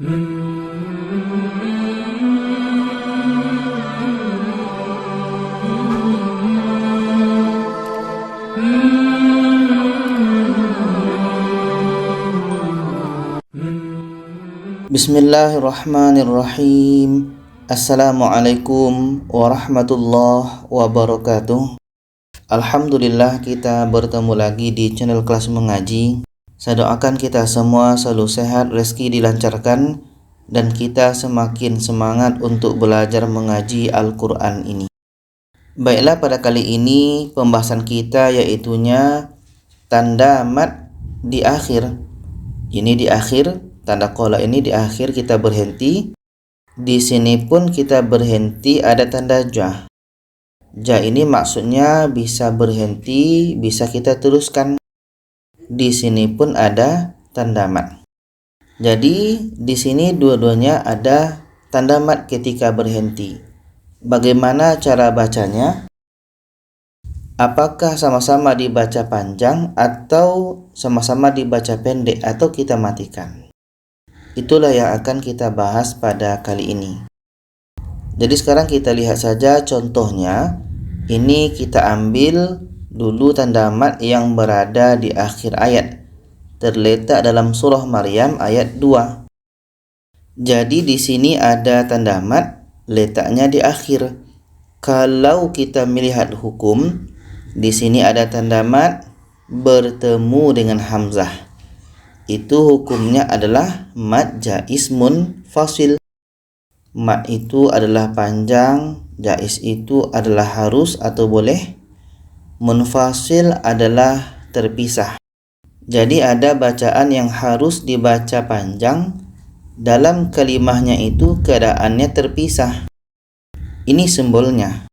Bismillahirrahmanirrahim. Assalamualaikum warahmatullahi wabarakatuh. Alhamdulillah kita bertemu lagi di channel kelas mengaji. Saya doakan kita semua selalu sehat, rezeki dilancarkan, dan kita semakin semangat untuk belajar mengaji Al-Quran ini. Baiklah, pada kali ini pembahasan kita yaitunya tanda mat di akhir. Ini di akhir. Tanda qala ini di akhir kita berhenti. Di sini pun kita berhenti ada tanda ja. Ja ini maksudnya bisa berhenti, bisa kita teruskan. Di sini pun ada tanda mat. Jadi di sini dua-duanya ada tanda mat ketika berhenti. Bagaimana cara bacanya? Apakah sama-sama dibaca panjang atau sama-sama dibaca pendek atau kita matikan? Itulah yang akan kita bahas pada kali ini. Jadi sekarang kita lihat saja contohnya. Ini kita ambil dulu tanda mat yang berada di akhir ayat. Terletak dalam surah Maryam ayat 2. Jadi di sini ada tanda mat, letaknya di akhir. Kalau kita melihat hukum, di sini ada tanda mat bertemu dengan hamzah. Itu hukumnya adalah mat jaiz munfasil. Mat itu adalah panjang, jaiz itu adalah harus atau boleh, munfasil adalah terpisah. Jadi ada bacaan yang harus dibaca panjang, dalam kalimahnya itu keadaannya terpisah. Ini simbolnya.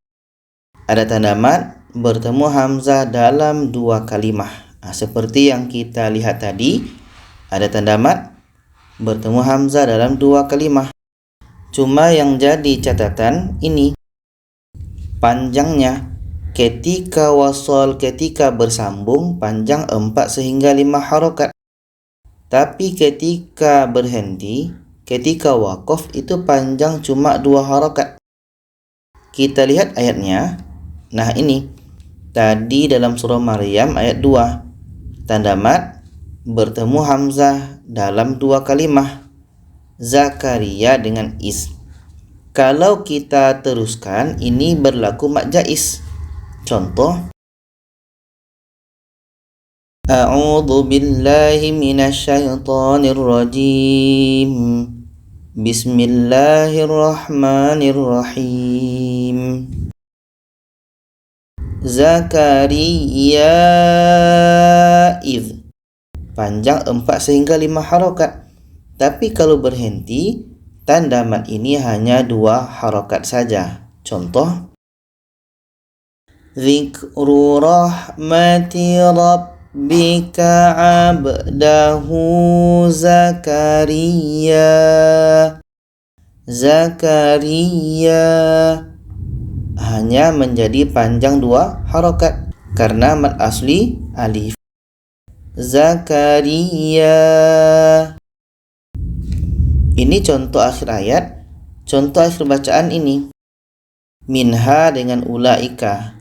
Ada tanda mat bertemu hamzah dalam dua kalimah. Seperti yang kita lihat tadi. Ada tanda mat bertemu hamzah dalam dua kalimah. Cuma yang jadi catatan ini panjangnya. Ketika wasal, ketika bersambung panjang 4 sehingga 5 harokat. Tapi ketika berhenti, ketika waqaf itu panjang cuma 2 harokat. Kita lihat ayatnya. Nah ini tadi dalam surah Maryam ayat 2. Tanda mat bertemu hamzah dalam dua kalimah, Zakaria dengan is. Kalau kita teruskan, ini berlaku mat jaiz. Contoh, A'udzu billahi minasyaitonir rajim. Bismillahirrahmanirrahim. Zakaria iz. Panjang 4 sehingga 5 harokat. Tapi kalau berhenti, tanda mat ini hanya 2 harokat saja. Contoh, Zikru rahmati rabbika abdahu Zakaria. Zakaria hanya menjadi panjang 2 harokat karena mat asli alif. Zakaria. Ini contoh akhir ayat. Contoh akhir bacaan ini. Minha dengan ulaika.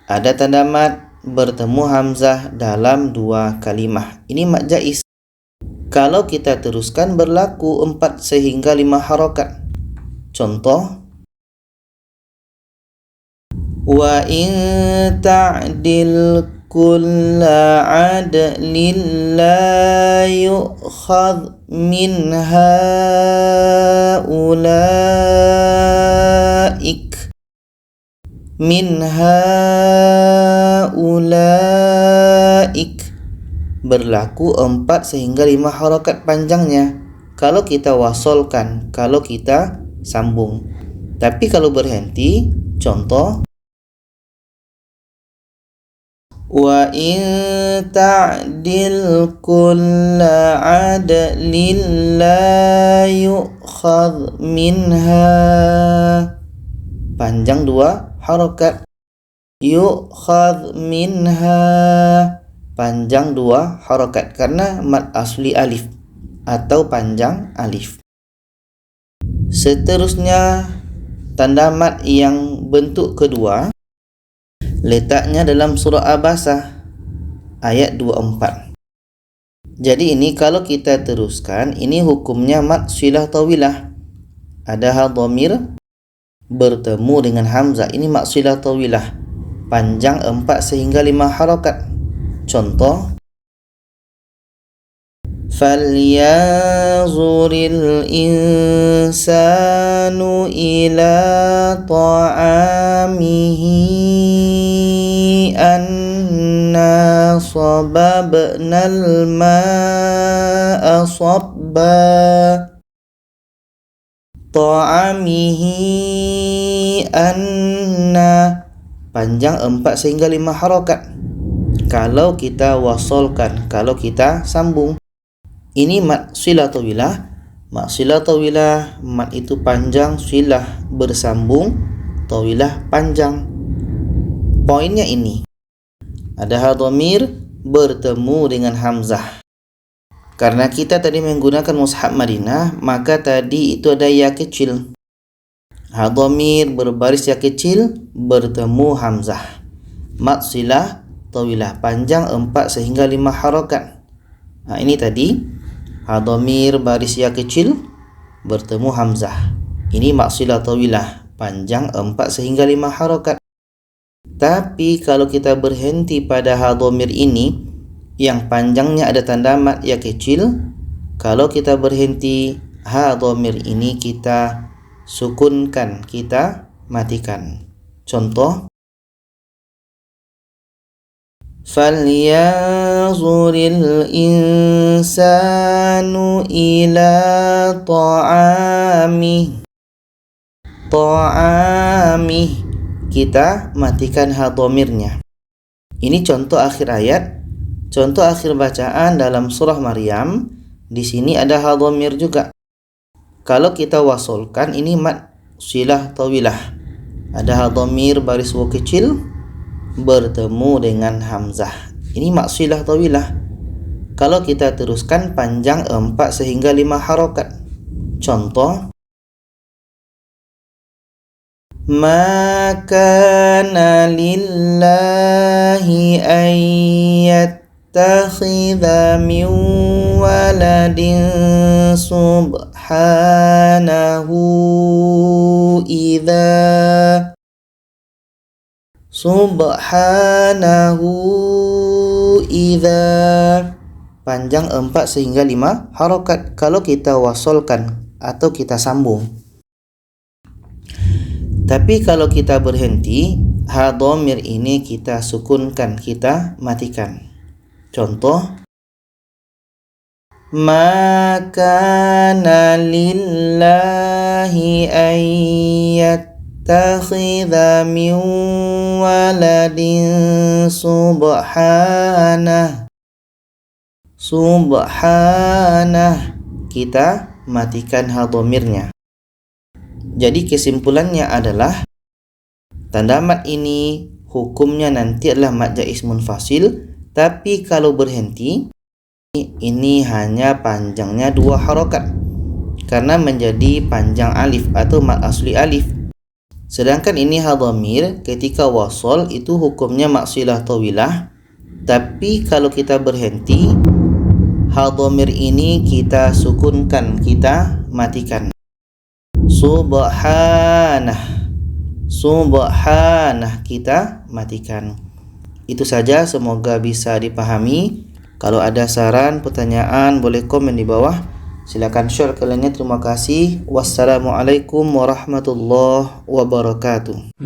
Ada tanda mat bertemu hamzah dalam 2 kalimah. Ini mat jaiz. Kalau kita teruskan berlaku 4 sehingga 5 harokat. Contoh, wa in ta'dil kulla adlin la yu'khadh min haulaik berlaku 4 sehingga 5 harokat panjangnya kalau kita wasolkan, kalau kita sambung. Tapi kalau berhenti, contoh, wa in ta'dil kulla adlin la yu'khadh minha. Panjang 2 harokat. Yu'khadh minha. Panjang 2 harokat karena mat asli alif atau panjang alif. Seterusnya, tanda mat yang bentuk kedua letaknya dalam surah Abasa ayat 24. Jadi ini kalau kita teruskan, ini hukumnya mat silah tawilah. Ada ha dhamir bertemu dengan hamzah. Ini mat silah tawilah, panjang 4 sehingga 5 harakat. Contoh, falyanzuril insanu ila ta'amihi anna sababnal ma'a sabba. Ta'amihi anna, panjang 4 sehingga 5 harakat. Kalau kita wasolkan, kalau kita sambung, ini mat silah tawilah. Mat silah tawilah, mat itu panjang, silah bersambung, tawilah panjang. Poinnya ini, ada ha dhamir bertemu dengan hamzah. Karena kita tadi menggunakan mushaf Madinah, maka tadi itu ada ya kecil. Ha dhamir berbaris ya kecil bertemu hamzah. Mat silah tawilah, panjang 4 sehingga 5 harakat. Nah, ini tadi ha dhamir baris ya kecil bertemu hamzah. Ini mat silah tawilah, panjang 4 sehingga 5 harakat. Tapi kalau kita berhenti pada ha dhamir ini yang panjangnya ada tanda mat ya kecil, kalau kita berhenti, ha dhamir ini kita sukunkan, kita matikan. Contoh, falyanzuril insanu ila ta'amih. Ta'amih, kita matikan ha dhamirnya. Ini contoh akhir ayat. Contoh akhir bacaan dalam surah Maryam, di sini ada ha dhamir juga. Kalau kita wasolkan, ini mat silah tawilah. Ada ha dhamir baris waw kecil bertemu dengan hamzah. Ini mat silah tawilah. Kalau kita teruskan, panjang 4 sehingga 5 harakat. Contoh, ma kana lillahi ayyat takhidha min waladin subhanahu idza, panjang 4 sehingga 5 harakat. Kalau kita wasolkan atau kita sambung. Tapi kalau kita berhenti, ha dhamir ini kita sukunkan, kita matikan. Contoh, ma kana lillahi ayyattakhidha min waladin subhanah. Kita matikan ha dhamirnya. Jadi kesimpulannya adalah tanda mat ini hukumnya nanti adalah mat jaiz munfasil. Tapi kalau berhenti, ini hanya panjangnya 2 harakat karena menjadi panjang alif atau mat asli alif. Sedangkan ini ha dhamir ketika wasol itu hukumnya mat silah tawilah. Tapi kalau kita berhenti, ha dhamir ini kita sukunkan, kita matikan. Subhanah, kita matikan. Itu saja, semoga bisa dipahami. Kalau ada saran, pertanyaan, boleh komen di bawah. Silakan share ke lainnya. Terima kasih. Wassalamualaikum warahmatullahi wabarakatuh.